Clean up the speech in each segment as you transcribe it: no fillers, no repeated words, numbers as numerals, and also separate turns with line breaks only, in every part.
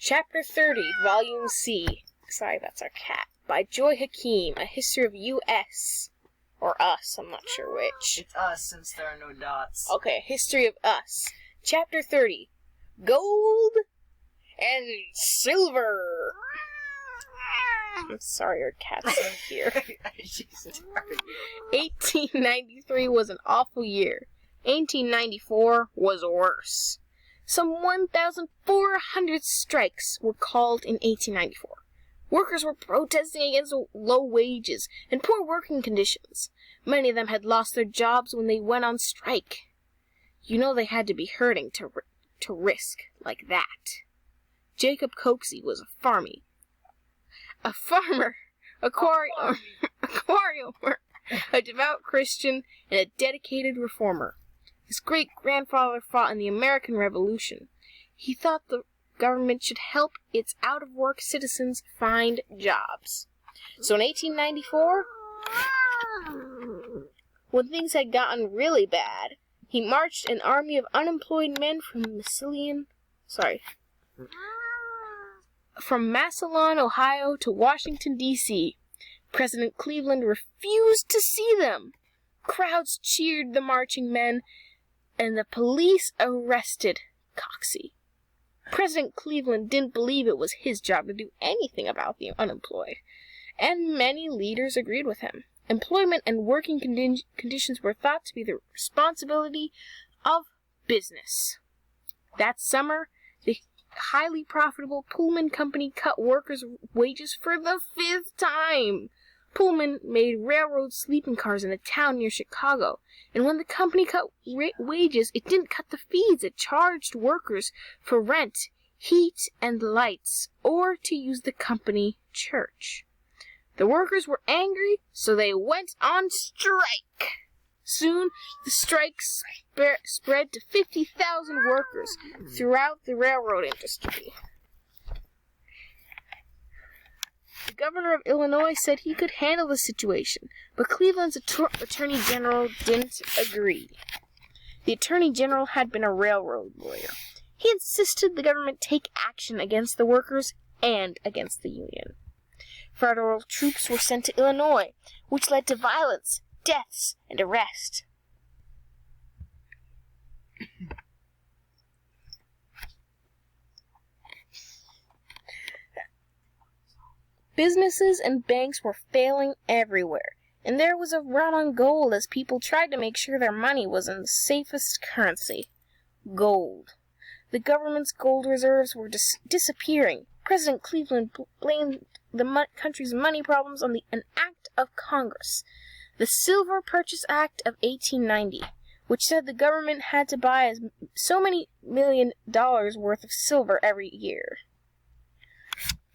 Chapter 30, Volume C. Sorry, that's our cat. By Joy Hakim, A History of U.S. Or Us, I'm not sure which.
It's us, since there are no dots.
Okay, History of Us. Chapter 30, Gold and Silver. I'm sorry, our cat's in here. 1893 was an awful year. 1894 was worse. Some 1,400 strikes were called in 1894. Workers were protesting against low wages and poor working conditions. Many of them had lost their jobs when they went on strike. You know they had to be hurting to risk like that. Jacob Coxey was a farmer, aquariumer, a devout Christian, and a dedicated reformer. His great-grandfather fought in the American Revolution. He thought the government should help its out-of-work citizens find jobs. So in 1894, when things had gotten really bad, he marched an army of unemployed men from Massillon, Ohio to Washington, D.C. President Cleveland refused to see them. Crowds cheered the marching men, and the police arrested Coxey. President Cleveland didn't believe it was his job to do anything about the unemployed, and many leaders agreed with him. Employment and working conditions were thought to be the responsibility of business. That summer, the highly profitable Pullman Company cut workers' wages for the 5th time. Pullman made railroad sleeping cars in a town near Chicago, and when the company cut wages, it didn't cut the fees. It charged workers for rent, heat, and lights, or to use the company church. The workers were angry, so they went on strike. Soon, the strike spread to 50,000 workers throughout the railroad industry. The governor of Illinois said he could handle the situation, but Cleveland's attorney general didn't agree. The attorney general had been a railroad lawyer. He insisted the government take action against the workers and against the union. Federal troops were sent to Illinois, which led to violence, deaths, and arrest. Businesses and banks were failing everywhere, and there was a run on gold as people tried to make sure their money was in the safest currency, gold. The government's gold reserves were disappearing. President Cleveland blamed the country's money problems on an act of Congress, the Silver Purchase Act of 1890, which said the government had to buy so many $1 million worth of silver every year.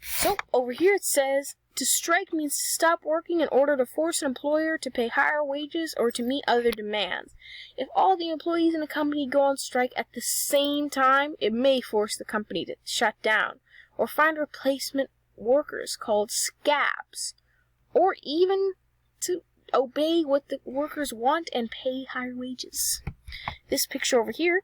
So, over here it says, to strike means to stop working in order to force an employer to pay higher wages or to meet other demands. If all the employees in a company go on strike at the same time, it may force the company to shut down, or find replacement workers called scabs, or even to obey what the workers want and pay higher wages. This picture over here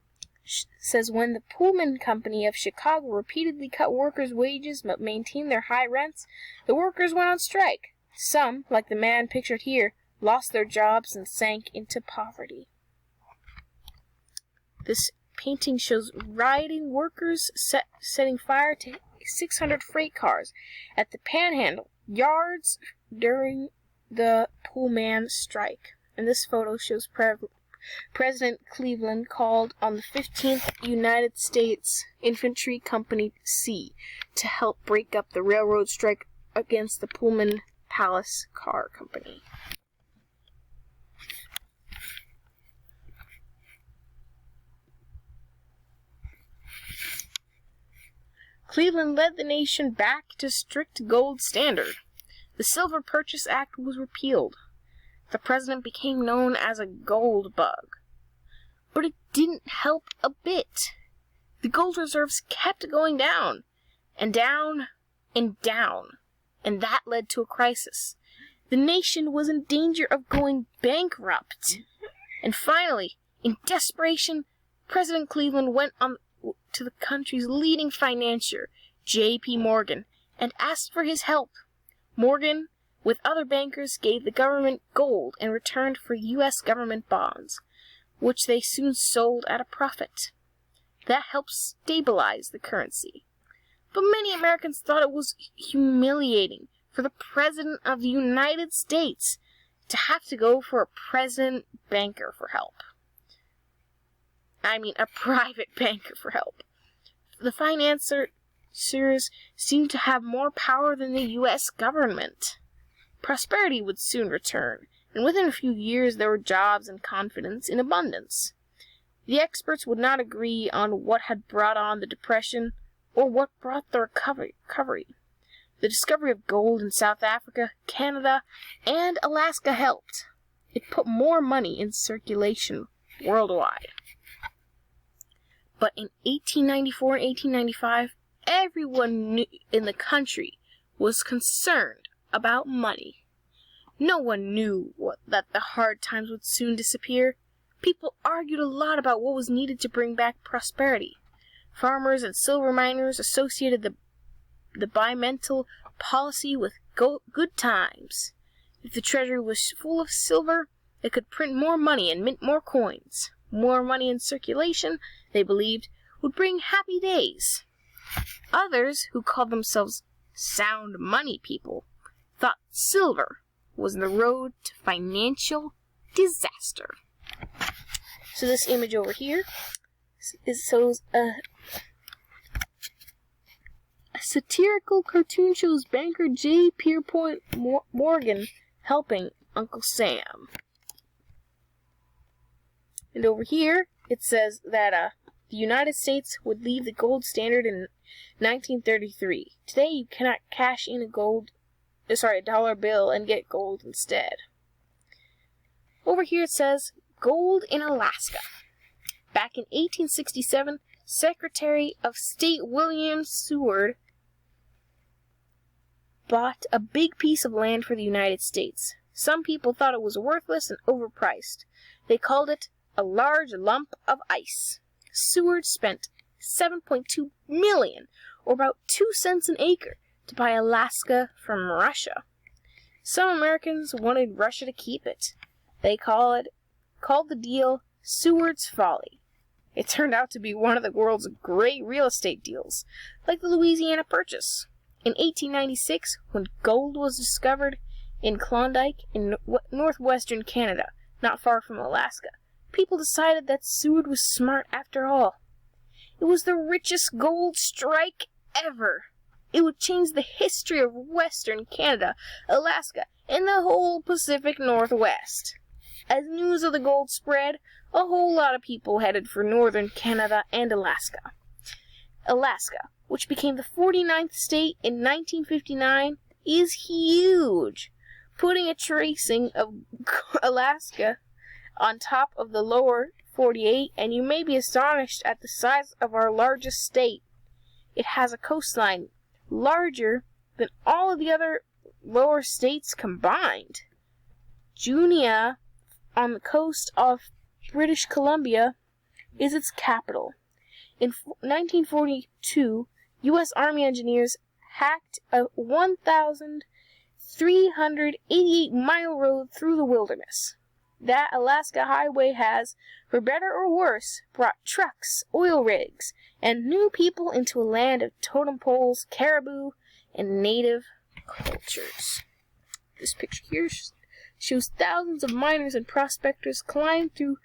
says when the Pullman Company of Chicago repeatedly cut workers' wages but maintained their high rents, the workers went on strike. Some, like the man pictured here, lost their jobs and sank into poverty. This painting shows rioting workers setting fire to 600 freight cars at the Panhandle yards during the Pullman strike. And this photo shows President Cleveland called on the 15th United States Infantry Company C to help break up the railroad strike against the Pullman Palace Car Company. Cleveland led the nation back to strict gold standard. The Silver Purchase Act was repealed. The president became known as a gold bug. But it didn't help a bit. The gold reserves kept going down, and down, and down, and that led to a crisis. The nation was in danger of going bankrupt. And finally, in desperation, President Cleveland went on to the country's leading financier, J.P. Morgan, and asked for his help. Morgan, with other bankers, gave the government gold in return for U.S. government bonds, which they soon sold at a profit. That helped stabilize the currency. But many Americans thought it was humiliating for the President of the United States to have to go for a president banker for help. A private banker for help. The financiers seemed to have more power than the U.S. government. Prosperity would soon return, and within a few years there were jobs and confidence in abundance. The experts would not agree on what had brought on the Depression or what brought the recovery. The discovery of gold in South Africa, Canada, and Alaska helped. It put more money in circulation worldwide. But in 1894 and 1895, everyone in the country was concerned about money. No one knew that the hard times would soon disappear. People argued a lot about what was needed to bring back prosperity. Farmers and silver miners associated the bimetal policy with good times. If the treasury was full of silver, it could print more money and mint more coins. More money in circulation, they believed, would bring happy days. Others, who called themselves sound money people, thought silver was the road to financial disaster. So this image over here shows a satirical cartoon shows banker J. Pierpont Morgan helping Uncle Sam. And over here, it says that the United States would leave the gold standard in 1933. Today, you cannot cash in a dollar bill and get gold instead. Over here, it says gold in Alaska. Back in 1867, Secretary of State William Seward bought a big piece of land for the United States. Some people thought it was worthless and overpriced. They called it a large lump of ice. Seward spent $7.2 million, or about 2 cents an acre, to buy Alaska from Russia. Some Americans wanted Russia to keep it. They called the deal Seward's Folly. It turned out to be one of the world's great real estate deals, like the Louisiana Purchase. In 1896, when gold was discovered in Klondike in northwestern Canada, not far from Alaska, people decided that Seward was smart after all. It was the richest gold strike ever. It would change the history of Western Canada, Alaska, and the whole Pacific Northwest. As news of the gold spread, a whole lot of people headed for northern Canada and Alaska. Alaska, which became the 49th state in 1959, is huge. Putting a tracing of Alaska on top of the lower 48, and you may be astonished at the size of our largest state. It has a coastline larger than all of the other lower states combined. Junia, on the coast of British Columbia, is its capital. In 1942, U.S. Army engineers hacked a 1,388-mile road through the wilderness. That Alaska highway has, for better or worse, brought trucks, oil rigs, and new people into a land of totem poles, caribou, and native cultures. This picture here shows thousands of miners and prospectors climb through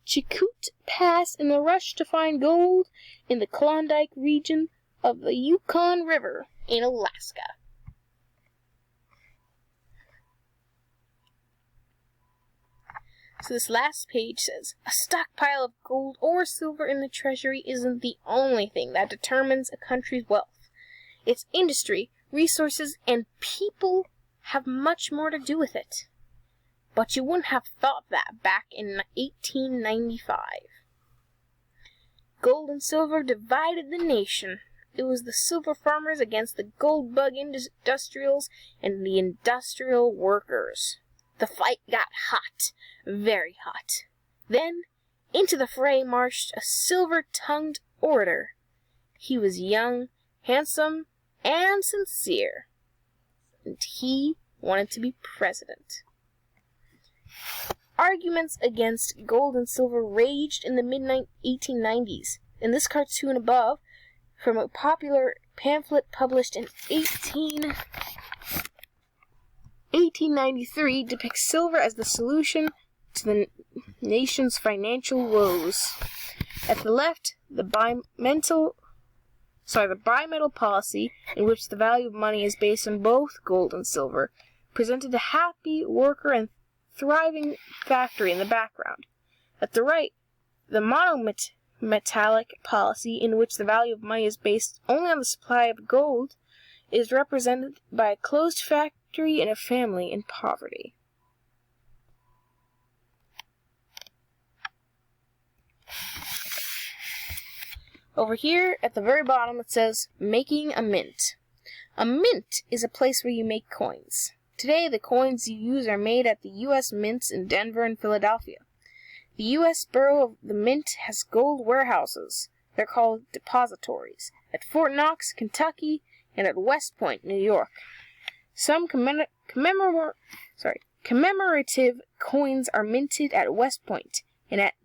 Chilkoot Pass in the rush to find gold in the Klondike region of the Yukon River in Alaska. So this last page says, a stockpile of gold or silver in the treasury isn't the only thing that determines a country's wealth. Its industry, resources, and people have much more to do with it. But you wouldn't have thought that back in 1895. Gold and silver divided the nation. It was the silver farmers against the gold bug industrials and the industrial workers. The fight got hot, very hot. Then, into the fray marched a silver-tongued orator. He was young, handsome, and sincere. And he wanted to be president. Arguments against gold and silver raged in the mid-1890s. In this cartoon above, from a popular pamphlet published in 1893, depicts silver as the solution to the nation's financial woes. At the left, the bimetal policy, in which the value of money is based on both gold and silver, presented a happy worker and thriving factory in the background. At the right, the monometallic policy, in which the value of money is based only on the supply of gold, is represented by a closed factory and a family in poverty. Over here, at the very bottom, it says, making a mint. A mint is a place where you make coins. Today, the coins you use are made at the U.S. Mints in Denver and Philadelphia. The U.S. Bureau of the Mint has gold warehouses. They're called depositories. At Fort Knox, Kentucky, and at West Point, New York. Some commemorative coins are minted at West Point and at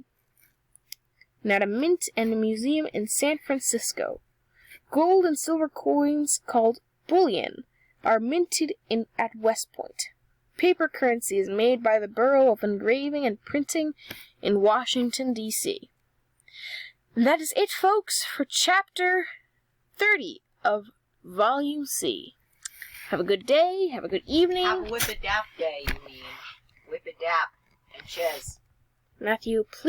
a mint and a museum in San Francisco. Gold and silver coins called bullion are minted at West Point. Paper currency is made by the Bureau of Engraving and Printing in Washington, D.C. And that is it, folks, for Chapter 30 of Volume C. Have a good day, have a good evening.
Have a whip-a-dap day, you mean. Whip-a-dap and chiz.
Matthew, please.